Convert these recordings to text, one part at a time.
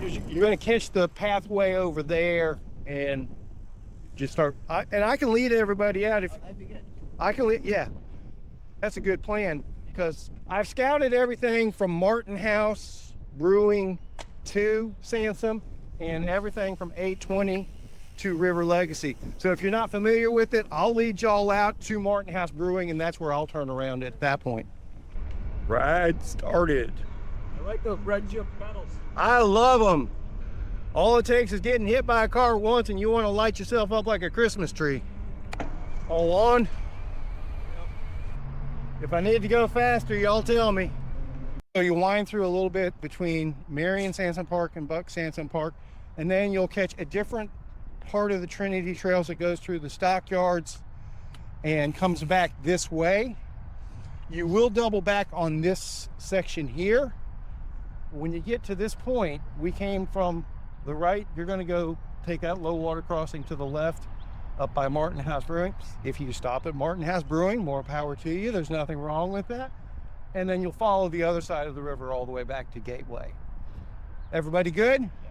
You're going to catch the pathway over there and just start. And I can lead everybody out if That'd be good. I can lead. Yeah, that's a good plan because I've scouted everything from Martin House Brewing to Sansom and everything from 820 to River Legacy. So if you're not familiar with it, I'll lead y'all out to Martin House Brewing, and that's where I'll turn around at that point. Ride started. I like those red chip pedals. I love them. All it takes is getting hit by a car once and you want to light yourself up like a Christmas tree. All on. If I need to go faster, y'all tell me. So you wind through a little bit between Marion Sansom Park and Buck Sansom Park, and then you'll catch a different part of the Trinity Trails that goes through the stockyards and comes back this way. You will double back on this section here. When you get to this point, we came from the right. You're going to go take that low water crossing to the left up by Martin House Brewing. If you stop at Martin House Brewing, more power to you. There's nothing wrong with that. And then you'll follow the other side of the river all the way back to Gateway. Everybody good? Yeah.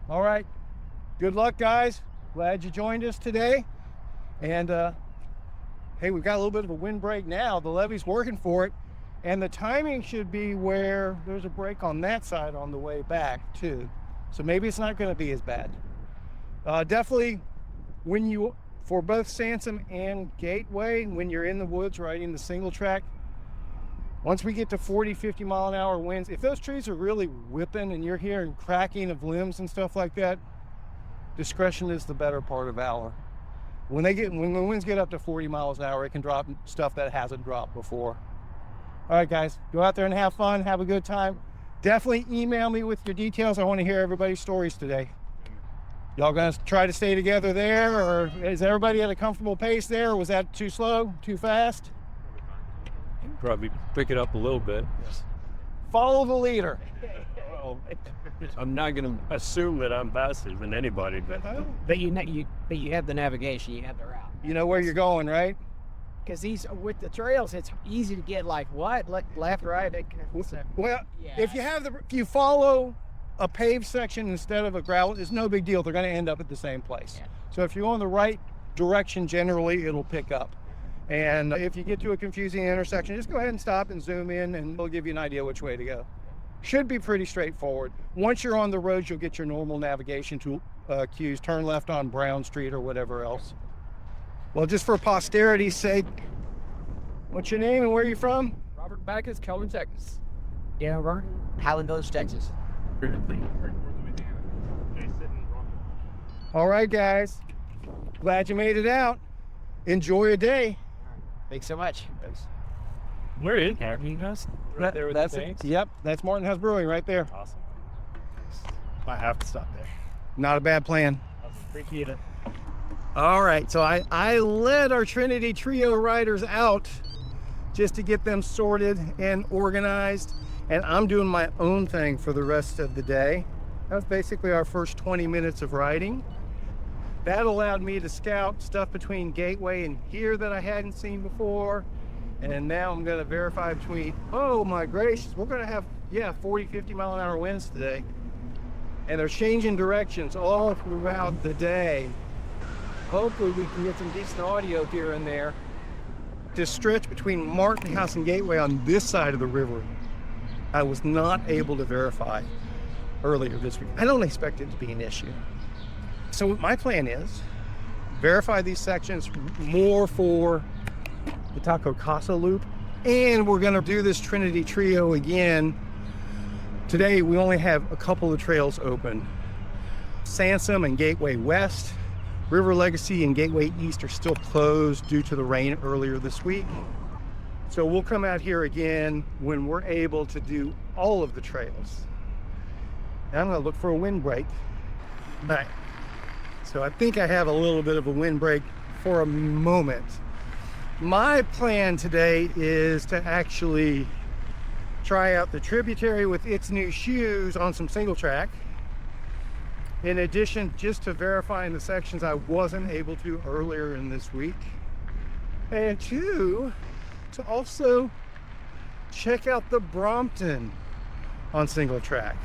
All right. Good luck, guys. Glad you joined us today. And hey, we've got a little bit of a windbreak now. The levee's working for it. And the timing should be where there's a break on that side on the way back too. So maybe it's not going to be as bad. Definitely for both Sansom and Gateway, when you're in the woods riding the single track, once we get to 40, 50 mile an hour winds, if those trees are really whipping and you're hearing cracking of limbs and stuff like that, discretion is the better part of valor. When the winds get up to 40 miles an hour, it can drop stuff that hasn't dropped before. All right, guys, go out there and have fun, have a good time. Definitely email me with your details. I want to hear everybody's stories today. Y'all gonna try to stay together there, or is everybody at a comfortable pace there, or was that too slow, too fast? Probably pick it up a little bit. Follow the leader. Well, I'm not going to assume that I'm faster than anybody, But you have the navigation, you have the route. You know where you're going, right? Because with the trails, it's easy to get like what, like left, right. Well, Yeah. if you follow a paved section instead of a gravel, it's no big deal. They're going to end up at the same place. Yeah. So if you're on the right direction, generally it'll pick up. And if you get to a confusing intersection, just go ahead and stop and zoom in, and it'll give you an idea which way to go. Should be pretty straightforward. Once you're on the road, you'll get your normal navigation cues. Turn left on Brown Street or whatever else. Well, just for posterity's sake, what's your name and where are you from? Robert Backus, Kelvin, Texas. Yeah, right. Highland Village, Texas. All right, guys. Glad you made it out. Enjoy your day. Thanks so much. we're in Martin House. Right there with that's the tanks. Yep, that's Martin House Brewing right there. Awesome. Might have to stop there. Not a bad plan. Appreciate it. All right, so I led our Trinity Trio riders out just to get them sorted and organized, and I'm doing my own thing for the rest of the day. That was basically our first 20 minutes of riding. That allowed me to scout stuff between Gateway and here that I hadn't seen before. And now I'm gonna verify between, oh my gracious, we're gonna have, 40, 50 mile an hour winds today. And they're changing directions all throughout the day. Hopefully we can get some decent audio here and there. This stretch between Martin House and Gateway on this side of the river, I was not able to verify earlier this week. I don't expect it to be an issue. So my plan is verify these sections more for the Taco Casa loop, and we're gonna do this Trinity Trio again. Today we only have a couple of trails open. Sansom and Gateway West, River Legacy and Gateway East are still closed due to the rain earlier this week. So we'll come out here again when we're able to do all of the trails. And I'm gonna look for a windbreak. All right. So I think I have a little bit of a windbreak for a moment. My plan today is to actually try out the Tributary with its new shoes on some single track. In addition, just to verifying the sections I wasn't able to earlier in this week. And two, to also check out the Brompton on single track.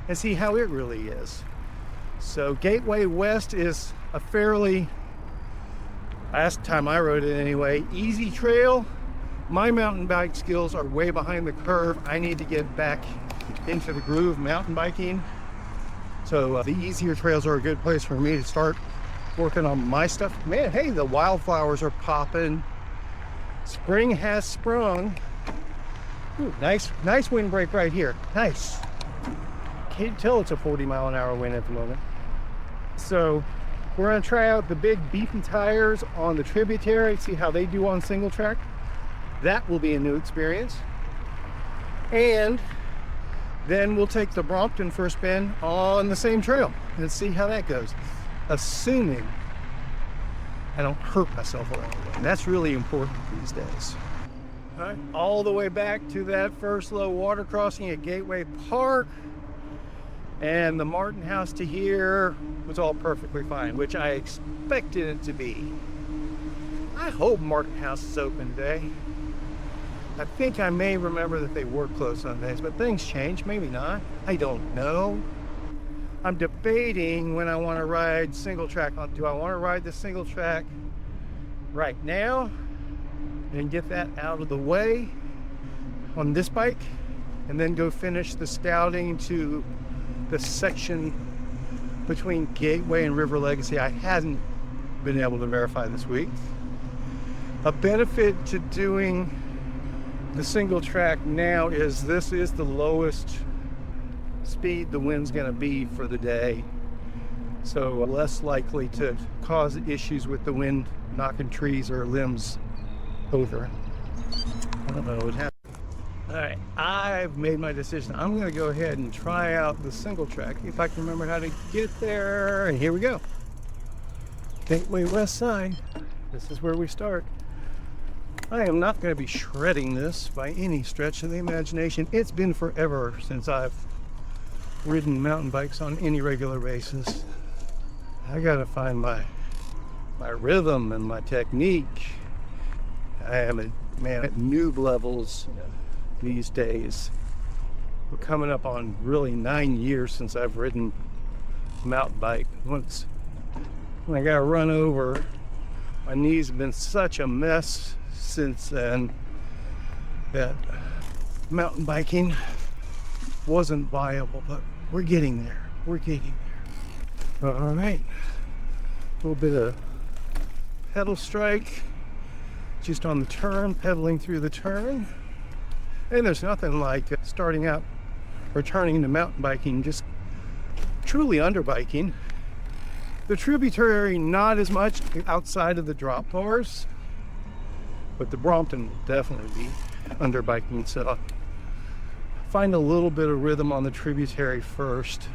and see how it really is. So Gateway West is a fairly, last time I rode it anyway, easy trail. My mountain bike skills are way behind the curve. I need to get back into the groove mountain biking. So the easier trails are a good place for me to start working on my stuff. Man, hey, the wildflowers are popping. Spring has sprung. Ooh, nice windbreak right here. Nice. Can't tell it's a 40-mile-an-hour wind at the moment. So we're gonna try out the big beefy tires on the Tributary, see how they do on Singletrack. That will be a new experience. And then we'll take the Brompton for a spin on the same trail and see how that goes. Assuming I don't hurt myself along the way. That's really important these days. All right, all the way back to that first low water crossing at Gateway Park. And the Martin House to here was all perfectly fine, which I expected it to be. I hope Martin House is open today. I think I may remember that they were closed Sundays, but things change, maybe not. I don't know. I'm debating when I want to ride Singletrack. Do I want to ride the Singletrack right now and get that out of the way on this bike and then go finish the scouting to the section between Gateway and River Legacy? I hadn't been able to verify this week. A benefit to doing the Singletrack now is this is the lowest speed the wind's going to be for the day, so less likely to cause issues with the wind knocking trees or limbs over. I don't know what happened. All right, I've made my decision. I'm going to go ahead and try out the Singletrack, if I can remember how to get there. And here we go. Gateway West Side. This is where we start. I am not going to be shredding this by any stretch of the imagination. It's been forever since I've ridden mountain bikes on any regular basis. I got to find my rhythm and my technique. I am at noob levels these days. We're coming up on really 9 years since I've ridden a mountain bike. Once when I got run over, my knees have been such a mess since then that mountain biking wasn't viable, but we're getting there. We're getting there. All right, a little bit of pedal strike just on the turn, pedaling through the turn. And there's nothing like starting out or turning to mountain biking, just truly under biking. The Tributary, not as much outside of the drop bars, but the Brompton will definitely be under biking. So find a little bit of rhythm on the Tributary first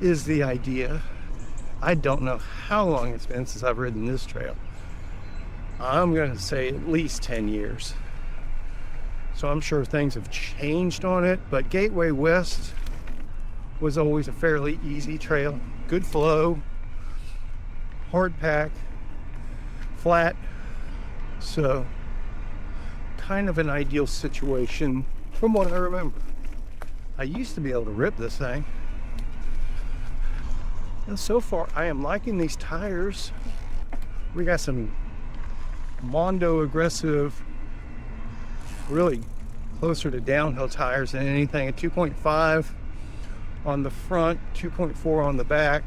is the idea. I don't know how long it's been since I've ridden this trail. I'm going to say at least 10 years. So I'm sure things have changed on it, but Gateway West was always a fairly easy trail. Good flow, hard pack, flat. So kind of an ideal situation from what I remember. I used to be able to rip this thing. And so far I am liking these tires. We got some Mondo aggressive, really closer to downhill tires than anything. A 2.5 on the front, 2.4 on the back.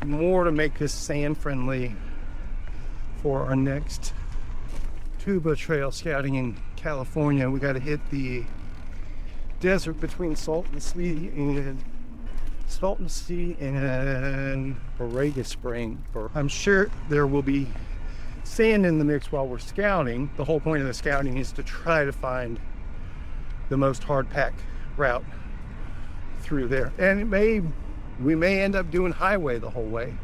More to make this sand friendly for our next tuba trail scouting in California. We got to hit the desert between Salton Sea and Borrega Spring. I'm sure there will be sand in the mix while we're scouting. The whole point of the scouting is to try to find the most hard pack route through there. And we may end up doing highway the whole way.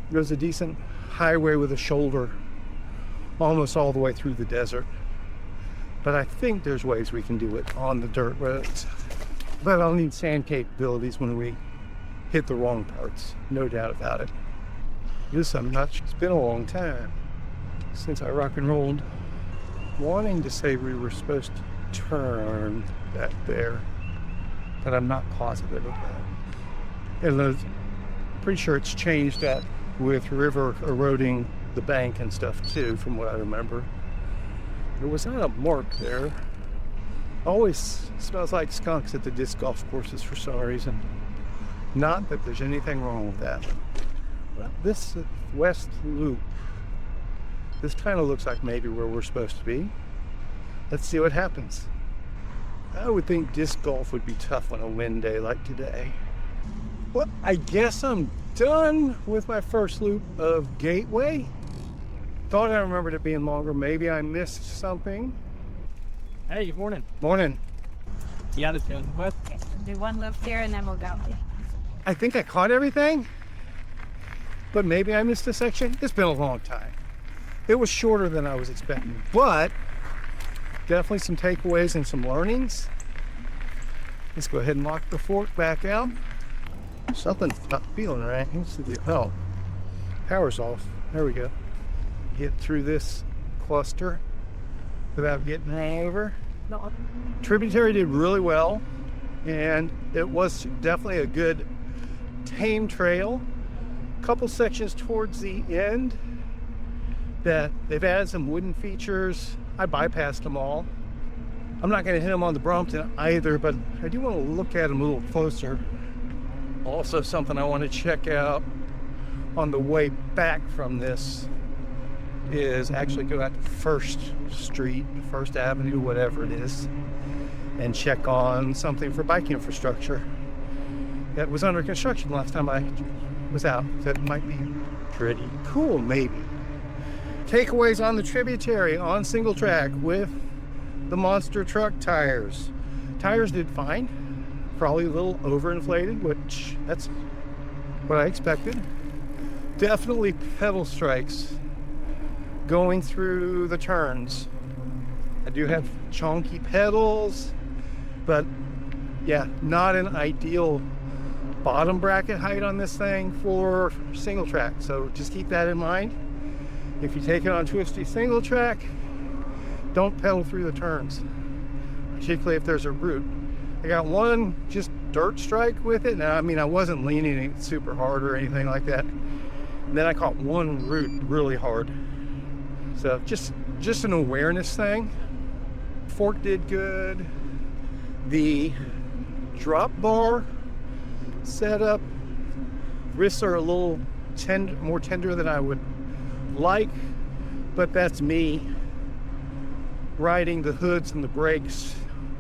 There's a decent highway with a shoulder almost all the way through the desert. But I think there's ways we can do it on the dirt roads. But I'll need sand capabilities when we hit the wrong parts, no doubt about it. This I'm not sure. It's been a long time since I rock and rolled. Wanting to say we were supposed to turn back there. but I'm not positive of that. And I'm pretty sure it's changed that with river eroding the bank and stuff too, from what I remember. There was not a mark there. Always smells like skunks at the disc golf courses for some reason. Not that there's anything wrong with that. Well, this west loop, this kind of looks like maybe where we're supposed to be. Let's see what happens. I would think disc golf would be tough on a wind day like today. Well, I guess I'm done with my first loop of Gateway. Thought I remembered it being longer. Maybe I missed something. Hey, good morning. Morning. Yeah, this is what? Do one loop here and then we'll go. I think I caught everything, but maybe I missed a section. It's been a long time. It was shorter than I was expecting, but definitely some takeaways and some learnings. Let's go ahead and lock the fork back out. Something's not feeling right. What's the deal? Oh, power's off. There we go. Get through this cluster without getting run over. Tributary did really well, and it was definitely a good tame trail. A couple sections towards the end that they've added some wooden features. I bypassed them all. I'm not going to hit them on the Brompton either, but I do want to look at them a little closer. Also, something I want to check out on the way back from this is actually go out to First Street, First Avenue, whatever it is, and check on something for bike infrastructure that was under construction last time I was out. That might be pretty cool, maybe. Takeaways on the Tributary on Singletrack with the monster truck tires. Tires did fine, probably a little overinflated, which that's what I expected. Definitely pedal strikes going through the turns. I do have chunky pedals, but yeah, not an ideal bottom bracket height on this thing for single track. So just keep that in mind. If you take it on twisty single track, don't pedal through the turns, particularly if there's a root. I got one just dirt strike with it. Now, I mean, I wasn't leaning it super hard or anything like that. And then I caught one root really hard. So just an awareness thing. Fork did good. The drop bar setup, wrists are a little more tender than I would like, but that's me riding the hoods and the brakes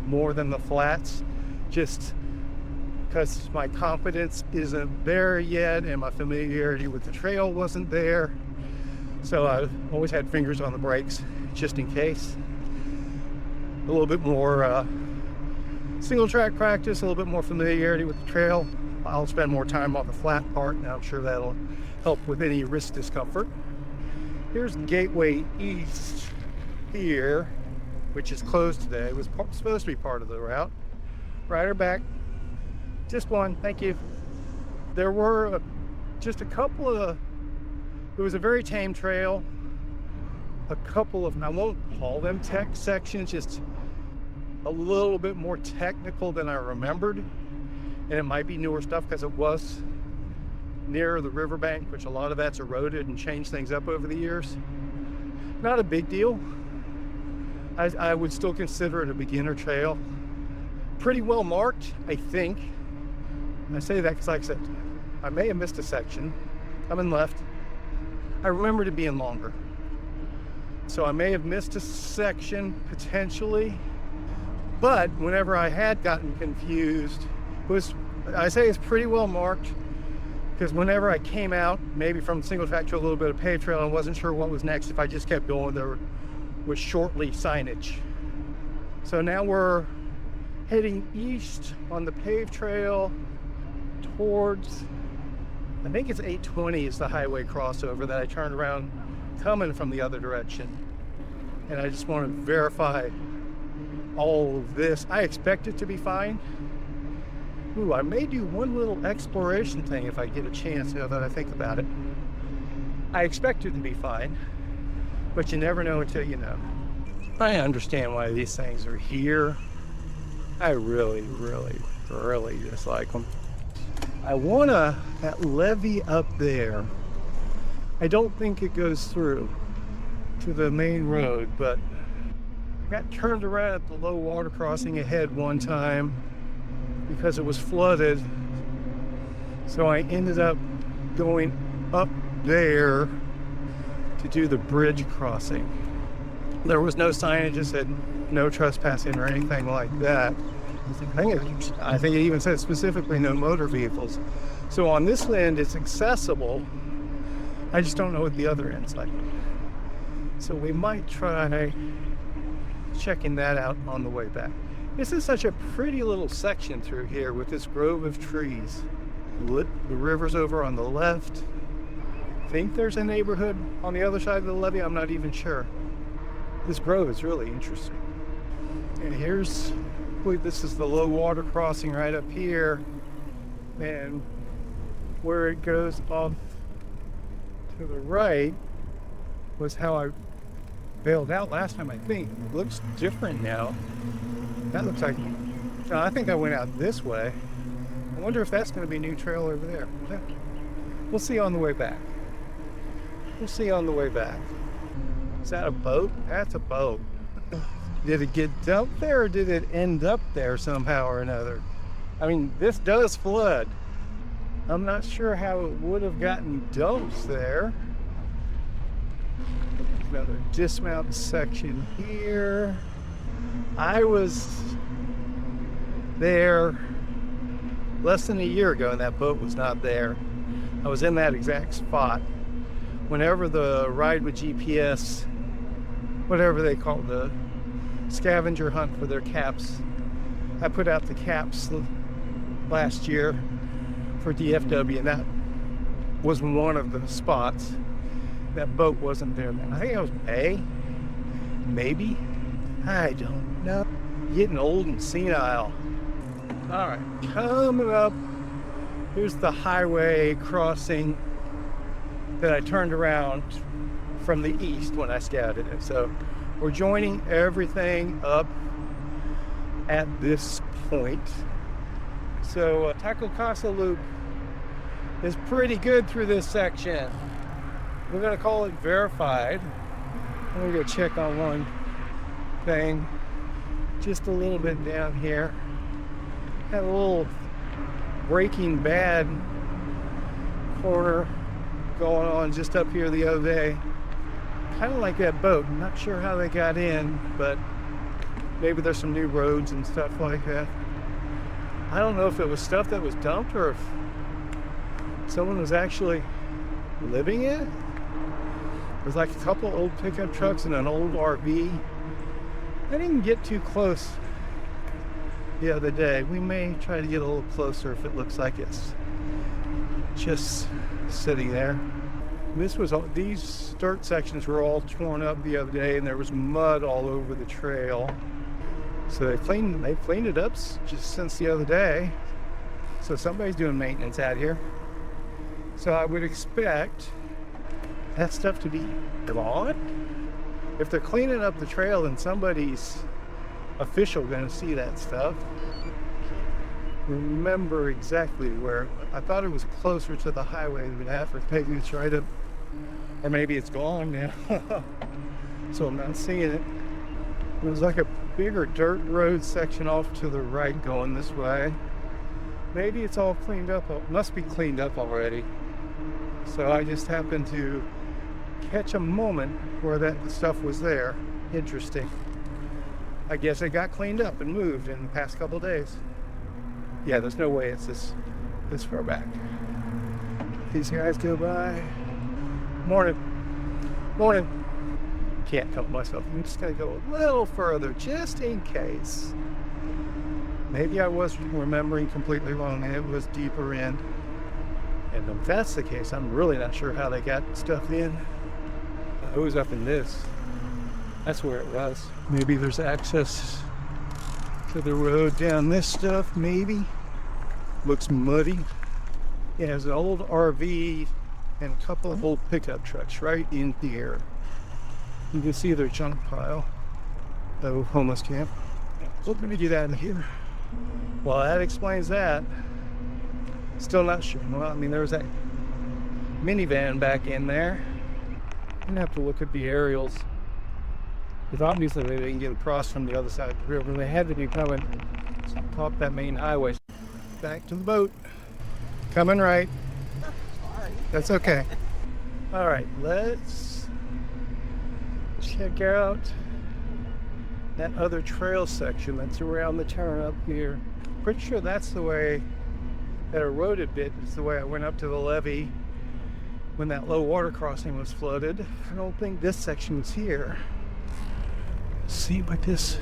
more than the flats, just because my confidence isn't there yet and my familiarity with the trail wasn't there. So I've always had fingers on the brakes just in case. A little bit more single track practice, a little bit more familiarity with the trail. I'll spend more time on the flat part, and I'm sure that'll help with any wrist discomfort. Here's Gateway East here, which is closed today. It was supposed to be part of the route. Rider back. Just one, thank you. There were just a couple of, it was a very tame trail. A couple of, I won't call them tech sections, just a little bit more technical than I remembered. And it might be newer stuff because it was near the riverbank, which a lot of that's eroded and changed things up over the years. Not a big deal. I would still consider it a beginner trail. Pretty well marked, I think. And I say that because, like I said, I may have missed a section. Coming left. I remembered it being longer. So I may have missed a section, potentially. But whenever I had gotten confused, I say it's pretty well marked, because whenever I came out, maybe from single track to a little bit of paved trail, I wasn't sure what was next. If I just kept going, there was shortly signage. So now we're heading east on the paved trail towards, I think it's 820 is the highway crossover that I turned around coming from the other direction. And I just want to verify all of this. I expect it to be fine. Ooh, I may do one little exploration thing if I get a chance, now that I think about it. I expect it to be fine, but you never know until you know. I understand why these things are here. I really, really Really just like them. I wanna, that levee up there, I don't think it goes through to the main road, but I got turned around at the low water crossing ahead one time because it was flooded. So I ended up going up there to do the bridge crossing. There was no signage that said no trespassing or anything like that. I think it even said specifically no motor vehicles. So on this end, it's accessible. I just don't know what the other end's like. So we might try checking that out on the way back. This is such a pretty little section through here with this grove of trees. The river's over on the left. I think there's a neighborhood on the other side of the levee. I'm not even sure. This grove is really interesting. And here's, I believe this is the low water crossing right up here. And where it goes off to the right was how I bailed out last time, I think. It looks different now. That looks like, no, I think I went out this way. I wonder if that's going to be a new trail over there. We'll see on the way back. We'll see on the way back. Is that a boat? That's a boat. Did it get dumped there or did it end up there somehow or another? I mean, this does flood. I'm not sure how it would have gotten dumped there. Another dismount section here. I was there less than a year ago and that boat was not there. I was in that exact spot. Whenever the ride with GPS, whatever they call the scavenger hunt for their caps, I put out the caps last year for DFW, and that was one of the spots. That boat wasn't there then. I think it was May, maybe. I don't know. Getting old and senile. All right, coming up. Here's the highway crossing that I turned around from the east when I scouted it. So we're joining everything up at this point. So Taco Casa Loop is pretty good through this section. We're gonna call it verified. I'm gonna go check on one thing just a little bit down here. Had a little Breaking Bad corner going on just up here the other day. Kind of like that boat. I'm not sure how they got in, but maybe there's some new roads and stuff like that. I don't know if it was stuff that was dumped or if someone was actually living in it. There's like a couple old pickup trucks and an old RV. I didn't get too close the other day. We may try to get a little closer if it looks like it's just sitting there. This was all, these dirt sections were all torn up the other day and there was mud all over the trail. So they cleaned it up just since the other day. So somebody's doing maintenance out here. So I would expect that stuff to be gone. If they're cleaning up the trail, then somebody's official gonna see that stuff. Remember exactly where. I thought it was closer to the highway than that, or maybe it's right up, or maybe it's gone now. So I'm not seeing it. There's like a bigger dirt road section off to the right going this way. Maybe it's all cleaned up. It must be cleaned up already. So I just happened to catch a moment where that stuff was there. Interesting. I guess it got cleaned up and moved in the past couple days. Yeah, there's no way it's this far back. These guys go by. Morning. Morning. Can't help myself. I'm just gonna go a little further just in case. Maybe I was remembering completely wrong and it was deeper in. And if that's the case, I'm really not sure how they got stuff in. It was up in this. That's where it was. Maybe there's access to the road down this stuff, maybe. Looks muddy. It has an old RV and a couple of old pickup trucks right in here. You can see their junk pile. The homeless camp. We're gonna get out of here. Well, that explains that. Still not sure. Well, I mean, there was that minivan back in there. I'm gonna have to look at the aerials. Because obviously they didn't get across from the other side of the river. They had to be coming off that main highway. Back to the boat. Coming right. That's okay. All right, let's check out that other trail section that's around the turn up here. Pretty sure that's the way, that eroded bit is the way I went up to the levee when that low water crossing was flooded. I don't think this section was here. See what this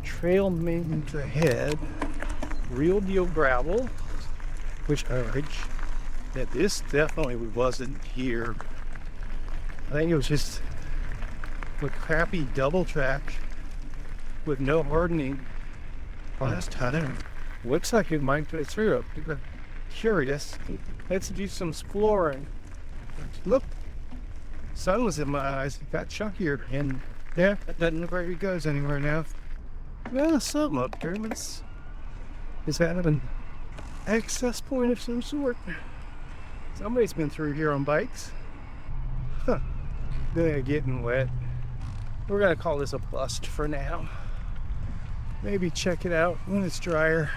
trail means ahead. Real deal gravel, which urge that this definitely wasn't here. I think it was just a crappy double track with no hardening last time. Looks like it might fit through. I'm curious. Let's do some exploring. Look, sun was in my eyes. It got chunkier, and yeah, that doesn't look like it goes anywhere now. Well, something up there, but is that an access point of some sort? Somebody's been through here on bikes. Huh. They're getting wet. We're gonna call this a bust for now. Maybe check it out when it's drier.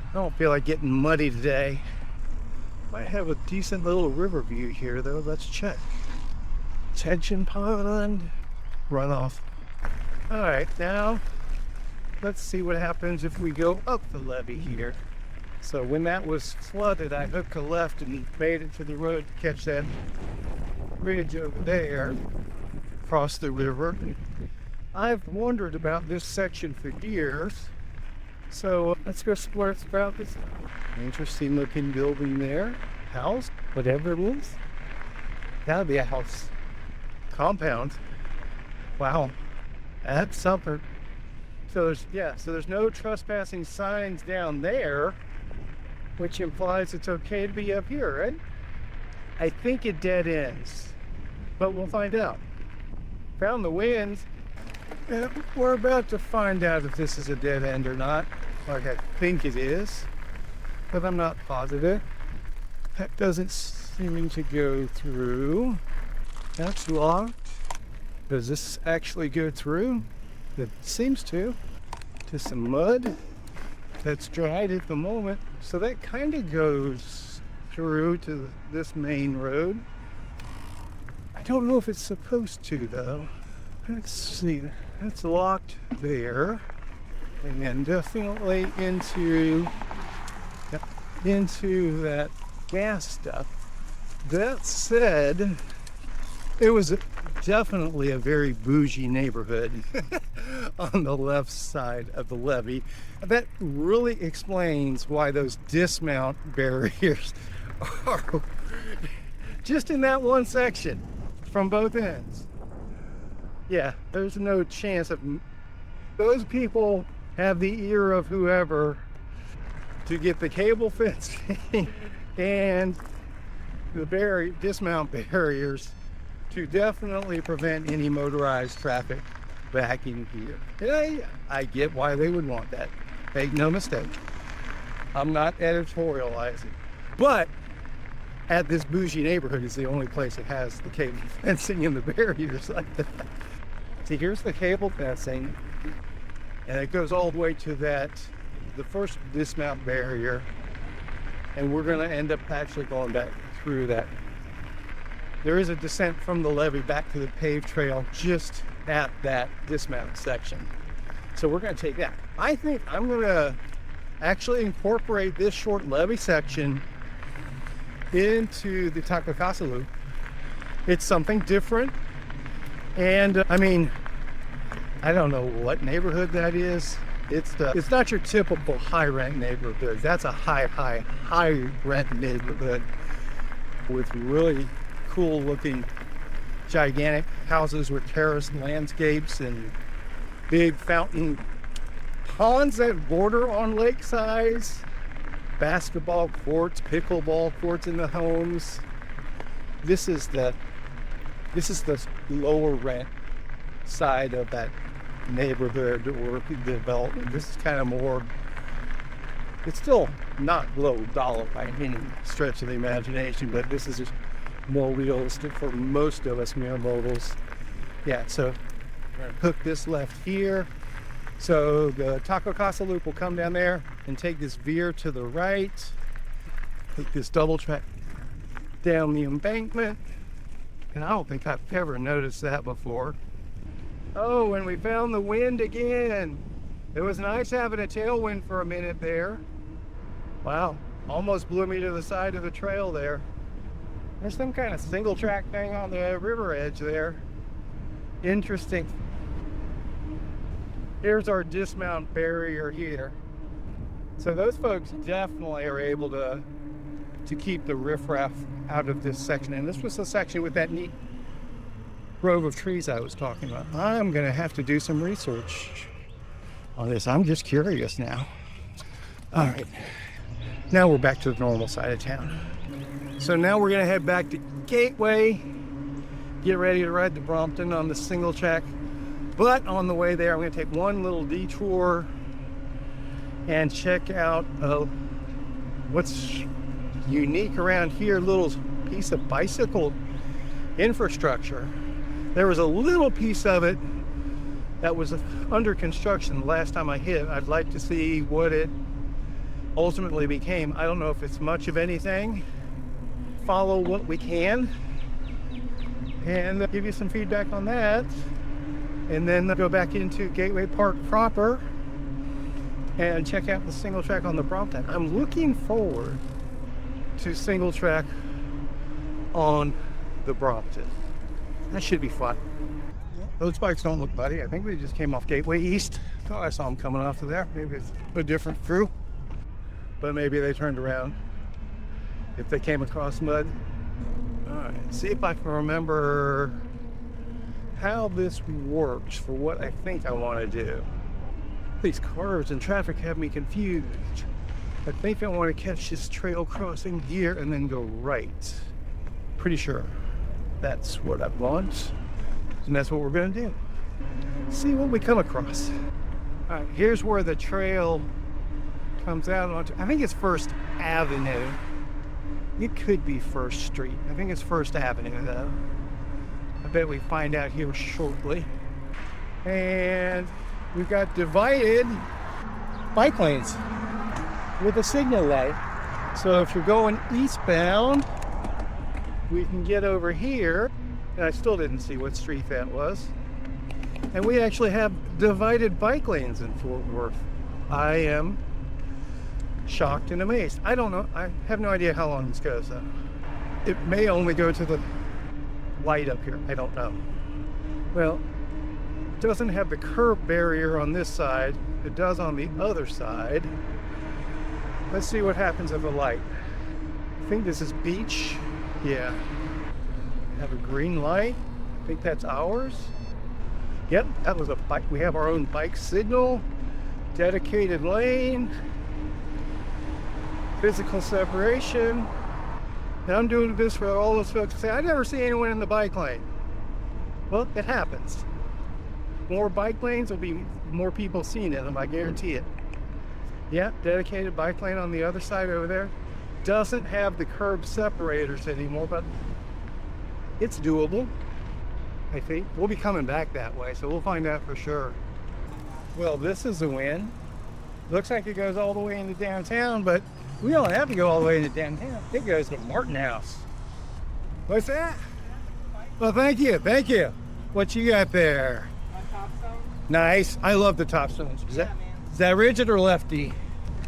I don't feel like getting muddy today. Might have a decent little river view here though. Let's check. Tension pond, runoff. All right, now let's see what happens if we go up the levee here. So when that was flooded, I hooked a left and made it to the road to catch that bridge over there, across the river. I've wondered about this section for years. So let's go explore about this interesting looking building there. House, whatever it is. That'll be a house. Compound. Wow. That's something. So there's no trespassing signs down there, which implies it's okay to be up here, right? I think it dead ends, but we'll find out. Found the winds. We're about to find out if this is a dead end or not. Like I think it is, but I'm not positive. That doesn't seem to go through. That's locked. Does this actually go through? It seems to. Just some mud that's dried at the moment. So that kind of goes through to this main road. I don't know if it's supposed to though. Let's see. That's locked there. And then definitely into that gas stuff. That said, it was definitely a very bougie neighborhood on the left side of the levee. That really explains why those dismount barriers are just in that one section from both ends. Yeah, there's no chance of those people have the ear of whoever to get the cable fencing and the dismount barriers to definitely prevent any motorized traffic backing here. And I get why they would want that. Make no mistake. I'm not editorializing. But at this bougie neighborhood is the only place that has the cable fencing and the barriers like that. See, here's the cable fencing, and it goes all the way to the first dismount barrier, and we're gonna end up actually going back through that. There is a descent from the levee back to the paved trail just at that dismount section. So we're gonna take that. I think I'm gonna actually incorporate this short levee section into the Casa loop. It's something different. And I mean, I don't know what neighborhood that is. It's not your typical high rent neighborhood. That's a high rent neighborhood with really cool looking gigantic houses with terraced landscapes and big fountain ponds that border on lake size, basketball courts, pickleball courts in the homes. This is the lower rent side of that neighborhood or development. This is kind of more It's still not low dollar by any stretch of the imagination, but this is just more realistic for most of us mere mortals. Yeah, so we're gonna hook this left here. So the Taco Casa loop will come down there and take this veer to the right. Take this double track down the embankment. And I don't think I've ever noticed that before. Oh, and we found the wind again. It was nice having a tailwind for a minute there. Wow, almost blew me to the side of the trail there. There's some kind of single track thing on the river edge there. Interesting. Here's our dismount barrier here. So those folks definitely are able to keep the riffraff out of this section. And this was the section with that neat grove of trees I was talking about. I'm gonna have to do some research on this. I'm just curious now. All right, now we're back to the normal side of town. So now we're gonna head back to Gateway, get ready to ride the Brompton on the single track. But on the way there, I'm gonna take one little detour and check out what's unique around here, little piece of bicycle infrastructure. There was a little piece of it that was under construction the last time I hit. I'd like to see what it ultimately became. I don't know if it's much of anything. Follow what we can and give you some feedback on that. And then go back into Gateway Park proper and check out the single track on the Brompton. I'm looking forward to single track on the Brompton. That should be fun. Those bikes don't look buddy. I think we just came off Gateway East. Oh, I saw them coming off of there. Maybe it's a different crew, but maybe they turned around if they came across mud. All right, see if I can remember how this works for what I think I want to do. These curves and traffic have me confused. I think I want to catch this trail crossing here and then go right. Pretty sure that's what I want. And that's what we're going to do. See what we come across. All right, here's where the trail comes out onto, I think it's First Avenue. It could be First Street. I think it's First Avenue though. I bet we find out here shortly. And we've got divided bike lanes with a signal light. So if you're going eastbound, we can get over here. And I still didn't see what street that was. And we actually have divided bike lanes in Fort Worth. I am shocked and amazed. I don't know. I have no idea how long this goes though. It may only go to the light up here. I don't know. Well, it doesn't have the curb barrier on this side. It does on the other side. Let's see what happens at the light. I think this is Beach. Yeah. Have a green light. I think that's ours. Yep, that was a bike. We have our own bike signal, dedicated lane, physical separation. And I'm doing this for all those folks who say, I never see anyone in the bike lane. Well, it happens. More bike lanes will be more people seeing it, I guarantee it. Yeah, dedicated bike lane on the other side over there. Doesn't have the curb separators anymore, but it's doable, I think. We'll be coming back that way, so we'll find out for sure. Well, this is a win. Looks like it goes all the way into downtown, but we don't have to go all the way into downtown. It goes to Martin House. What's that? Well, thank you, thank you. What you got there? Top stone? Nice. I love the top stones. Is that rigid or lefty?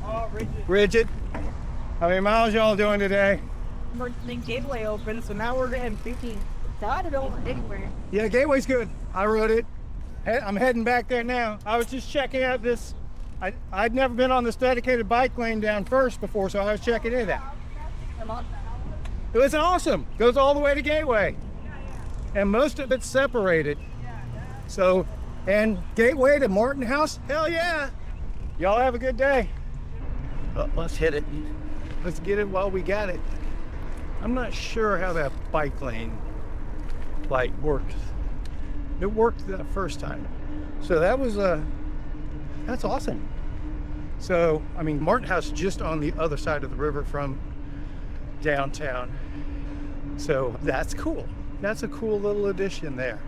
Oh, rigid. Rigid. How many miles y'all doing today? The gateway open, so now we're getting 15. I don't know anywhere. Yeah, Gateway's good. I rode it. I'm heading back there now. I was just checking out this. I'd never been on this dedicated bike lane down First before, so I was checking it out. It was awesome. Goes all the way to Gateway. And most of it's separated. So, and Gateway to Martin House, hell yeah. Y'all have a good day. Well, let's hit it. Let's get it while we got it. I'm not sure how that bike lane light worked. It worked the first time. So that was that's awesome. So, I mean, Martin House is just on the other side of the river from downtown. So that's cool. That's a cool little addition there.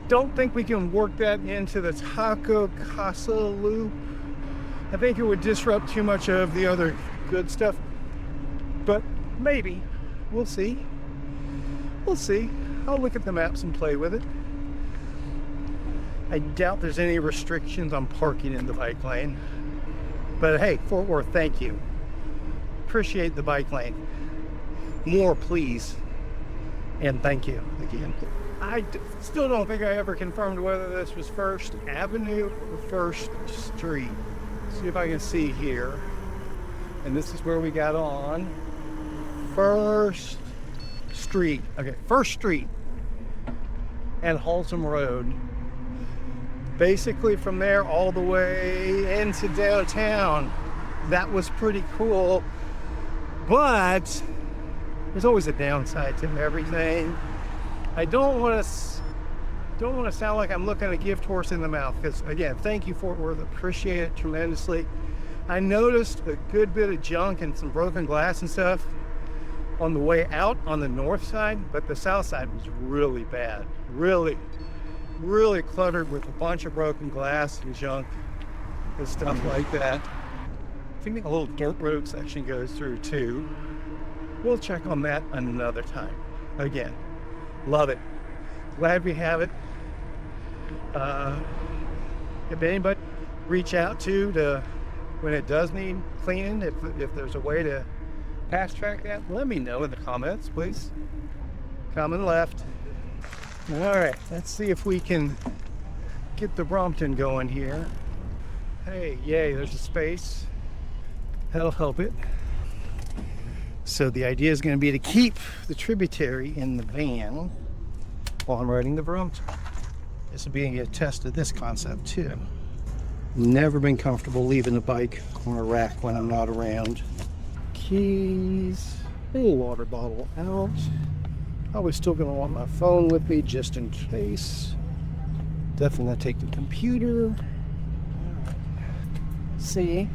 Don't think we can work that into the Taco Casa loop. I think it would disrupt too much of the other good stuff, but maybe. We'll see. We'll see. I'll look at the maps and play with it. I doubt there's any restrictions on parking in the bike lane. But hey, Fort Worth, thank you. Appreciate the bike lane. More, please. And thank you again. I still don't think I ever confirmed whether this was First Avenue or First Street. See if I can see here. And this is where we got on. First Street. Okay, First Street and Halsam Road. Basically from there all the way into downtown. That was pretty cool. But there's always a downside to everything. I don't want to sound like I'm looking a gift horse in the mouth, because again, thank you, Fort Worth, appreciate it tremendously. I noticed a good bit of junk and some broken glass and stuff on the way out on the north side, but the south side was really bad. Really cluttered with a bunch of broken glass and junk and stuff like that. I think a little dirt road section goes through too. We'll check on that another time. Again, love it. Glad we have it. If anybody reach out to when it does need cleaning, if there's a way to fast track that, let me know in the comments, please. Comment left. All right, let's see if we can get the Brompton going here. Hey, yay, there's a space. That'll help it. So the idea is going to be to keep the Tributary in the van while I'm riding the Brompton. This will be a test of this concept too. Never been comfortable leaving the bike on a rack when I'm not around. Keys, a water bottle out. Probably still going to want my phone with me just in case. Definitely going to take the computer. See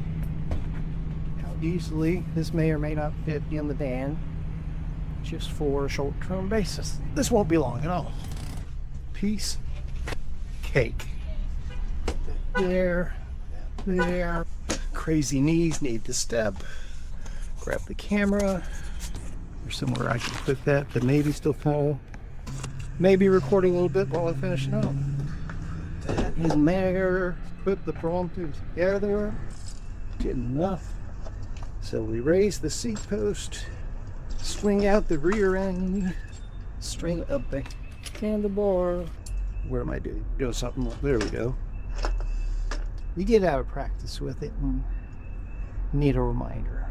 how easily this may or may not fit in the van, just for a short-term basis. This won't be long at all. Piece cake. There. Crazy knees need to step. Grab the camera. There's somewhere I can put that, but maybe still fall. Maybe recording a little bit while I'm finishing up. That is there. Put the Brompton together. Did enough. So we raise the seat post, swing out the rear end, string up the handlebar. Where am I doing something? There we go. You get out of practice with it and need a reminder.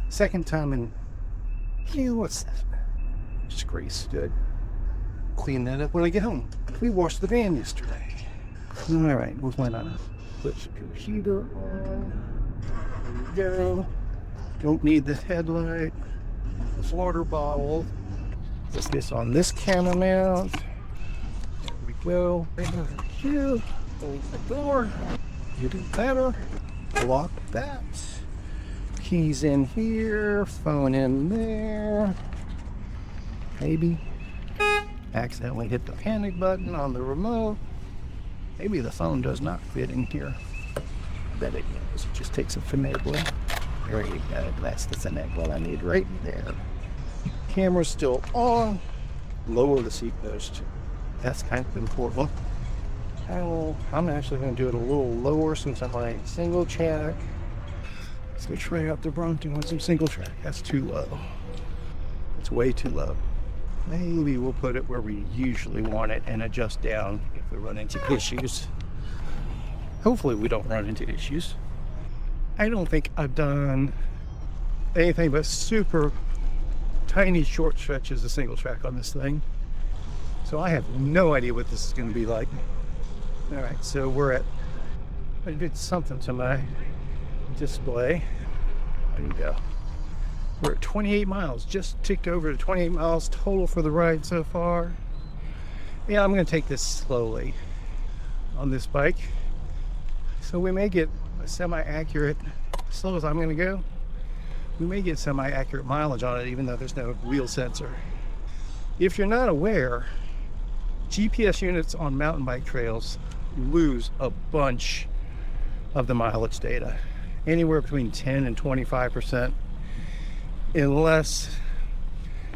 Second time in, what's that? Just grease, good. Clean that up when I get home. We washed the van yesterday. All right, we'll find out. Put the computer on. There we go. Don't need the headlight. This water bottle. Put this on this camera mount. There we go. Here. Hold the door. Even better. Lock that. Keys in here. Phone in there. Maybe. Accidentally hit the panic button on the remote. Maybe the phone does not fit in here. Bet it does. It just takes a finagle. There you go. That's the finagle I need right there. Camera's still on. Lower the seat post. That's kind of important. I'm actually going to do it a little lower since I'm on single track. Let's go try out the Brompton with some single track. That's too low. It's way too low. Maybe we'll put it where we usually want it and adjust down if we run into issues. Hopefully we don't run into issues. I don't think I've done anything but super tiny short stretches of single track on this thing. So I have no idea what this is going to be like. All right, so I did something to my display. There you go. We're at 28 miles, just ticked over to 28 miles total for the ride so far. Yeah, I'm gonna take this slowly on this bike. So we may get a semi-accurate, as slow as I'm gonna go, we may get semi-accurate mileage on it even though there's no wheel sensor. If you're not aware, GPS units on mountain bike trails lose a bunch of the mileage data, anywhere between 10 and 25%, unless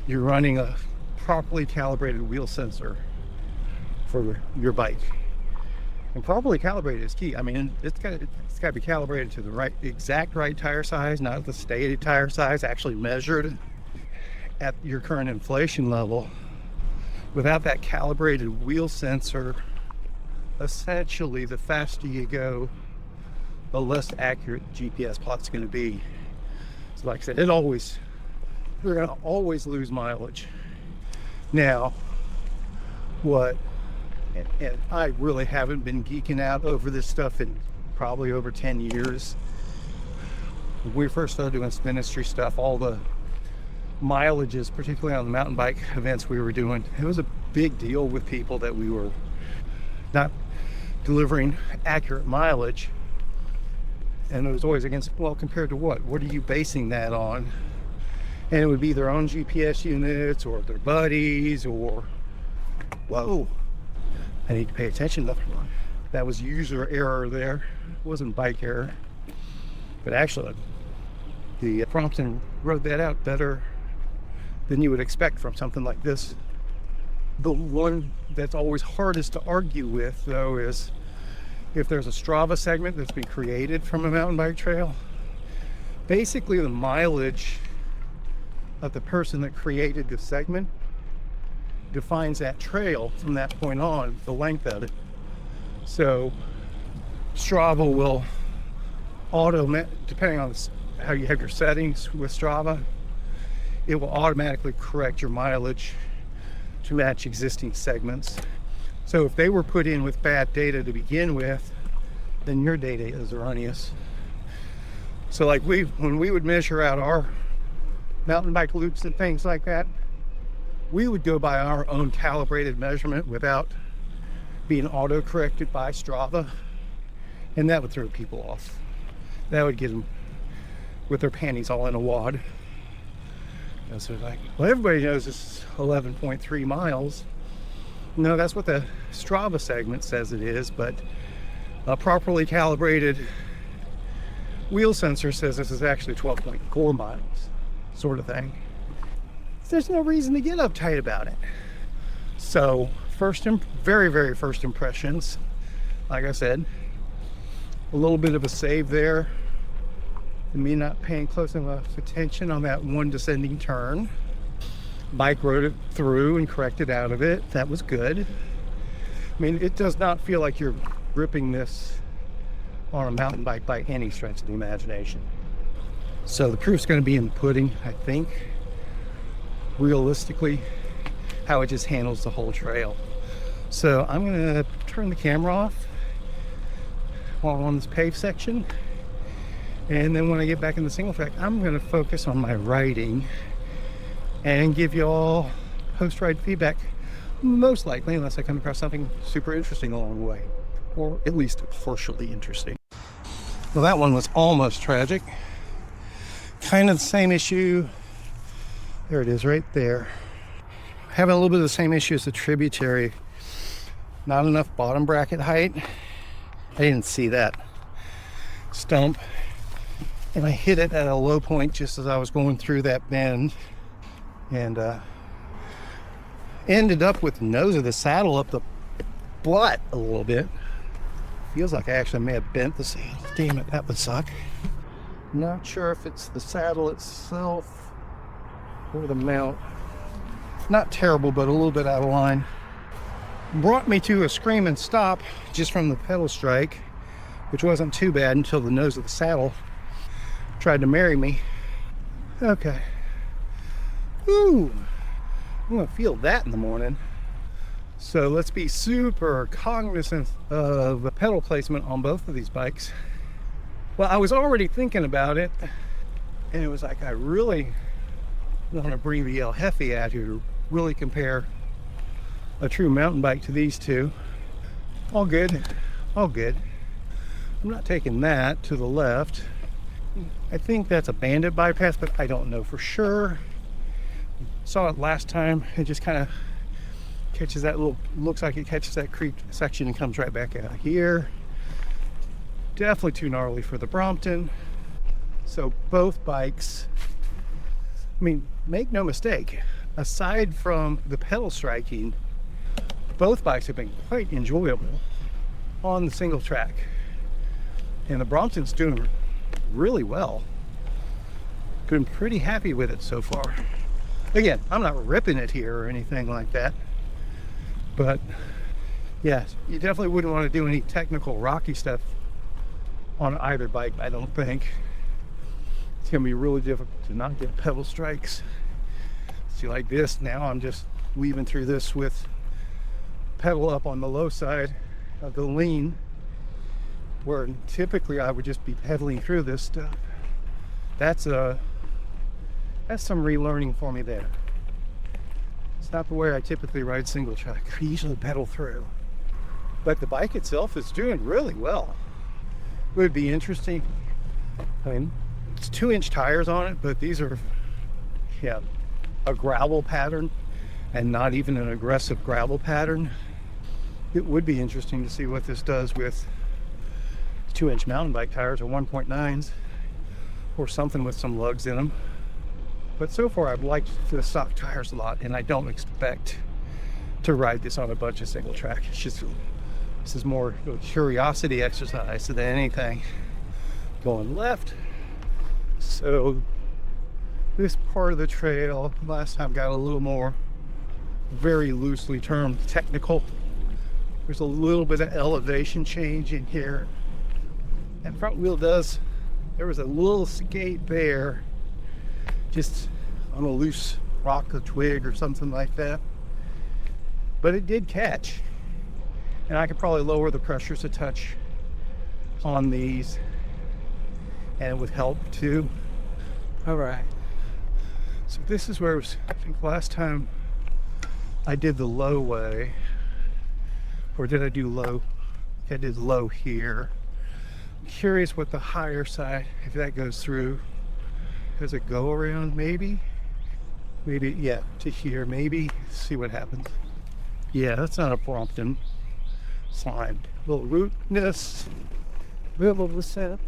you're running a properly calibrated wheel sensor for your bike. And properly calibrated is key. I mean, it's got to be calibrated to the exact right tire size, not the stated tire size, actually measured at your current inflation level. Without that calibrated wheel sensor, essentially the faster you go, the less accurate GPS plot's going to be. So like I said, you're going to always lose mileage. Now, and I really haven't been geeking out over this stuff in probably over 10 years. When we first started doing ministry stuff, all the mileages, particularly on the mountain bike events we were doing, it was a big deal with people that we were not delivering accurate mileage. And it was always against, well, compared to what? What are you basing that on? And it would be their own GPS units or their buddies or, whoa, I need to pay attention. That was user error there. It wasn't bike error. But actually, the Brompton wrote that out better than you would expect from something like this. The one that's always hardest to argue with, though, is if there's a Strava segment that's been created from a mountain bike trail, basically the mileage of the person that created the segment defines that trail from that point on, the length of it. So Strava will depending on how you have your settings with Strava, it will automatically correct your mileage to match existing segments. So if they were put in with bad data to begin with, then your data is erroneous. So like when we would measure out our mountain bike loops and things like that, we would go by our own calibrated measurement without being auto-corrected by Strava, and that would throw people off. That would get them with their panties all in a wad. And so like, well, everybody knows this is 11.3 miles. No, that's what the Strava segment says it is, but a properly calibrated wheel sensor says this is actually 12.4 miles, sort of thing. There's no reason to get uptight about it. So very, very first impressions, like I said, a little bit of a save there, and me not paying close enough attention on that one descending turn. Bike rode it through and corrected out of it. That was good. I mean, it does not feel like you're gripping this on a mountain bike by any stretch of the imagination. So the proof's going to be in the pudding, I think. Realistically, how it just handles the whole trail. So I'm going to turn the camera off while I'm on this paved section, and then when I get back in the Singletrack, I'm going to focus on my riding and give you all post-ride feedback, most likely, unless I come across something super interesting along the way, or at least partially interesting. Well, that one was almost tragic. Kind of the same issue. There it is right there. Having a little bit of the same issue as the Tributary. Not enough bottom bracket height. I didn't see that stump, and I hit it at a low point just as I was going through that bend, and ended up with the nose of the saddle up the butt a little bit. Feels like I actually may have bent the saddle. Damn it, that would suck. Not sure if it's the saddle itself or the mount. Not terrible, but a little bit out of line. Brought me to a screaming stop just from the pedal strike, which wasn't too bad until the nose of the saddle tried to marry me. Okay. Ooh, I'm gonna feel that in the morning. So let's be super cognizant of pedal placement on both of these bikes. Well, I was already thinking about it, and it was like I really want to bring the El Jefe out here to really compare a true mountain bike to these two. All good, all good. I'm not taking that to the left. I think that's a bandit bypass, but I don't know for sure. Saw it last time. It just kind of catches that little, looks like it catches that creek section and comes right back out here. Definitely too gnarly for the Brompton. So both bikes, I mean, make no mistake, aside from the pedal striking, both bikes have been quite enjoyable on the single track. And the Brompton's doing really well. Been pretty happy with it so far. Again, I'm not ripping it here or anything like that, but yeah, you definitely wouldn't want to do any technical rocky stuff on either bike, I don't think. It's gonna be really difficult to not get pedal strikes. See, like this, now I'm just weaving through this with pedal up on the low side of the lean, where typically I would just be pedaling through this stuff. That's some relearning for me there. It's not the way I typically ride single track. I usually pedal through. But the bike itself is doing really well. It would be interesting. I mean, it's 2-inch tires on it, but these are, yeah, a gravel pattern and not even an aggressive gravel pattern. It would be interesting to see what this does with 2-inch mountain bike tires or 1.9s or something with some lugs in them. But so far I've liked the stock tires a lot, and I don't expect to ride this on a bunch of single track. It's just, this is more a curiosity exercise than anything. Going left. So this part of the trail last time got a little more very loosely termed technical. There's a little bit of elevation change in here. And front wheel does, there was a little skate there, just on a loose rock or twig or something like that. But it did catch. And I could probably lower the pressures a touch on these, and it would help too. All right. So this is where it was, I think last time I did the low way, or did I do low? I did low here. I'm curious what the higher side, if that goes through. Does it go around maybe? Maybe, yeah, to here, maybe. See what happens. Yeah, that's not a Brompton slime. Little rootness, little descent,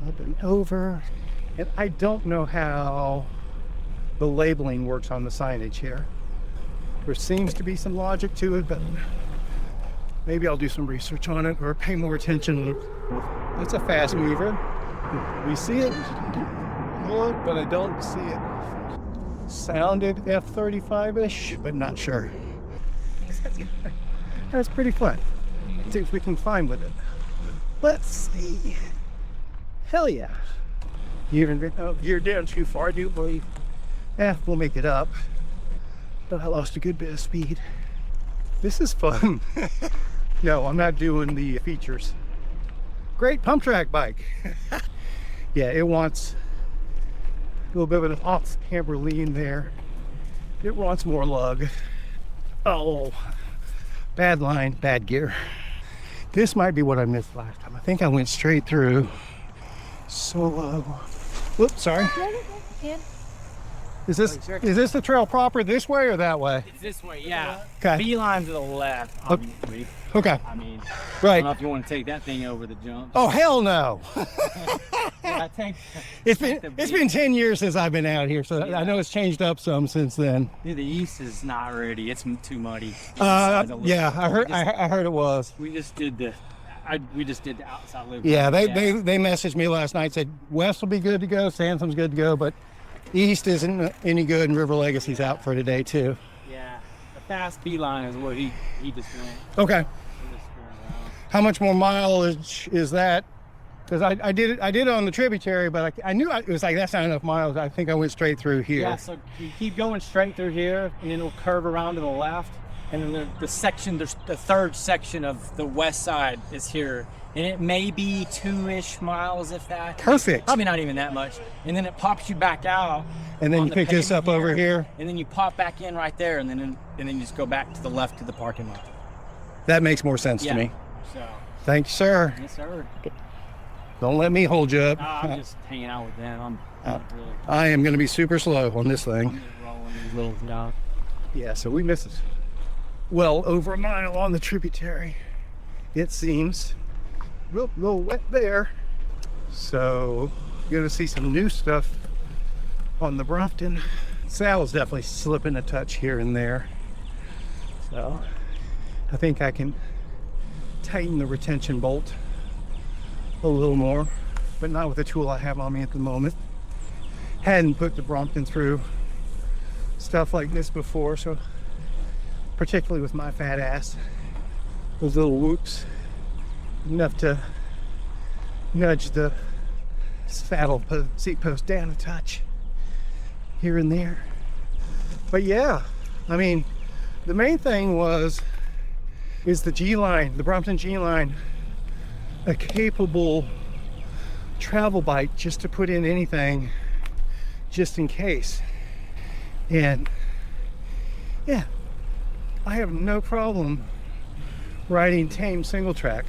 up and over. And I don't know how the labeling works on the signage here. There seems to be some logic to it, but maybe I'll do some research on it or pay more attention. It's a fast mover. We see it, but I don't see it. Sounded F35-ish, but not sure. That's pretty fun. See if we can find with it. Let's see. Hell yeah. You're down too far, I do believe. We'll make it up. But I lost a good bit of speed. This is fun. No, I'm not doing the features. Great pump track bike. Yeah, it wants a little bit of an off-camber lean there. It wants more lug. Oh, bad line, bad gear. This might be what I missed last time. I think I went straight through. So low. Whoops, sorry. Is this the trail proper this way or that way? It's this way, yeah. Okay. Beeline to the left, obviously. Okay. I mean, right. I don't know if you want to take that thing over the jump. Oh, hell no. I think it's been 10 years since I've been out here, so yeah. I know it's changed up some since then. Dude, the east is not ready. It's too muddy. Yeah, I heard it was. We just did the outside loop. Yeah, they messaged me last night, said west will be good to go, Santham's good to go, but east isn't any good, and River Legacy's out for today too. Yeah, the fast beeline is what he just went. Okay. How much more mileage is that? Because I did it on the Tributary, but I knew it was like, that's not enough miles. I think I went straight through here. Yeah, so you keep going straight through here, and then it'll curve around to the left, and then the third section of the west side is here, and it may be 2-ish miles, if that. Perfect. Probably not even that much. And then it pops you back out. And then you pick this up over here. And then you pop back in right there, and then you just go back to the left to the parking lot. That makes more sense to me. So Thanks, sir. Yes, sir. Don't let me hold you up. I'm just hanging out with them. I'm not really. I am going to be super slow on this I'm thing. just rolling these little down. Yeah, so we missed well over a mile on the Tributary. It seems real wet there. So you're going to see some new stuff on the Brompton. Saddle's definitely slipping a touch here and there. So I think I can tighten the retention bolt a little more, but not with the tool I have on me at the moment. Hadn't put the Brompton through stuff like this before, so particularly with my fat ass, those little whoops, enough to nudge the saddle seat post down a touch here and there. But yeah, I mean, the main thing is the G-line, the Brompton G-line, a capable travel bike just to put in anything just in case. And yeah, I have no problem riding tame single track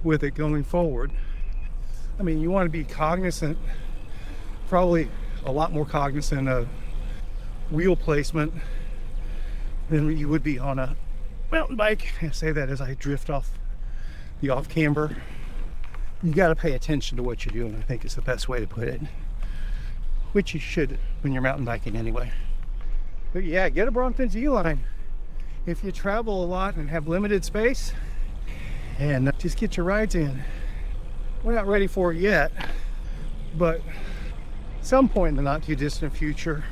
with it going forward. I mean, you want to be cognizant, probably a lot more cognizant of wheel placement than you would be on a mountain bike. I say that as I drift off the off camber. You got to pay attention to what you're doing, I think is the best way to put it, which you should when you're mountain biking anyway. But yeah, get a Brompton G-line if you travel a lot and have limited space, and just get your rides in. We're not ready for it yet, but some point in the not too distant future,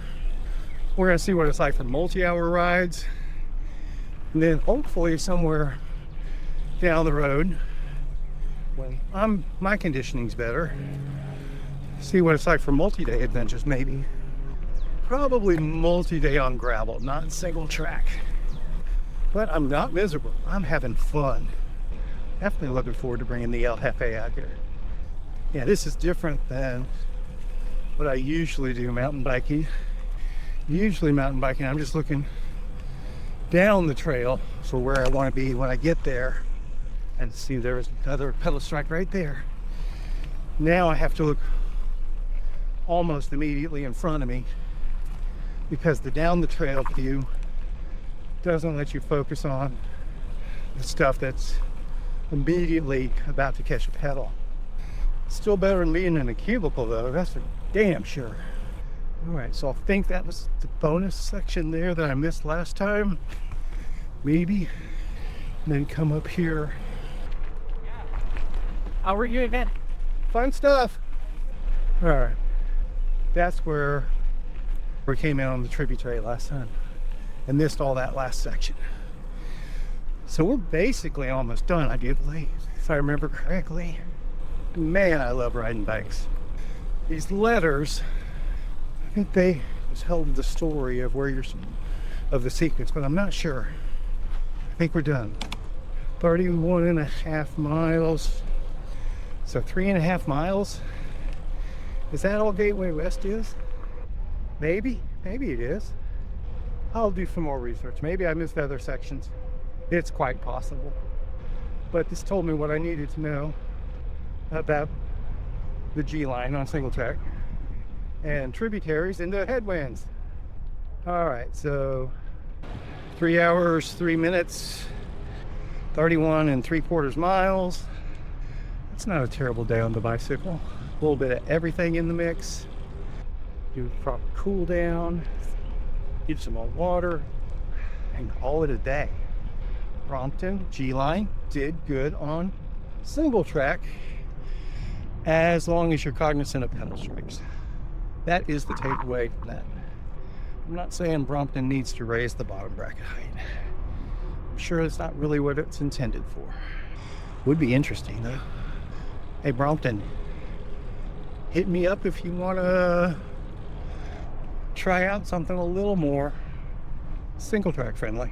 we're going to see what it's like for multi-hour rides, and then hopefully somewhere down the road when my conditioning's better, see what it's like for multi-day adventures. Maybe probably multi-day on gravel, not single track. But I'm not miserable, I'm having fun. Definitely looking forward to bringing the El Jefe out here. Yeah, this is different than what I usually do mountain biking. Usually mountain biking, I'm just looking down the trail for where I want to be when I get there. And see, there's another pedal strike right there. Now I have to look almost immediately in front of me because the down the trail view doesn't let you focus on the stuff that's immediately about to catch a pedal. Still better than being in a cubicle though, that's for damn sure. All right, so I think that was the bonus section there that I missed last time, maybe. And then come up here. How were you again? Fun stuff. All right, that's where we came in on the Tributary last time and missed all that last section. So we're basically almost done, I do believe, if I remember correctly. Man, I love riding bikes. These letters, I think they just held the story of where you're, of the sequence, but I'm not sure. I think we're done. 31.5 miles. So 3.5 miles. Is that all Gateway West is? Maybe it is. I'll do some more research. Maybe I missed other sections. It's quite possible. But this told me what I needed to know about the G-line on single track and tributaries into headwinds. All right, so 3 hours, 3 minutes, 31.75 miles. It's not a terrible day on the bicycle. A little bit of everything in the mix. Do a proper cool down, get some more water, and call it a day. Brompton G-line did good on single track as long as you're cognizant of pedal strikes. That is the takeaway from that. I'm not saying Brompton needs to raise the bottom bracket height. I'm sure it's not really what it's intended for. Would be interesting though. Hey Brompton, hit me up if you want to try out something a little more single track friendly.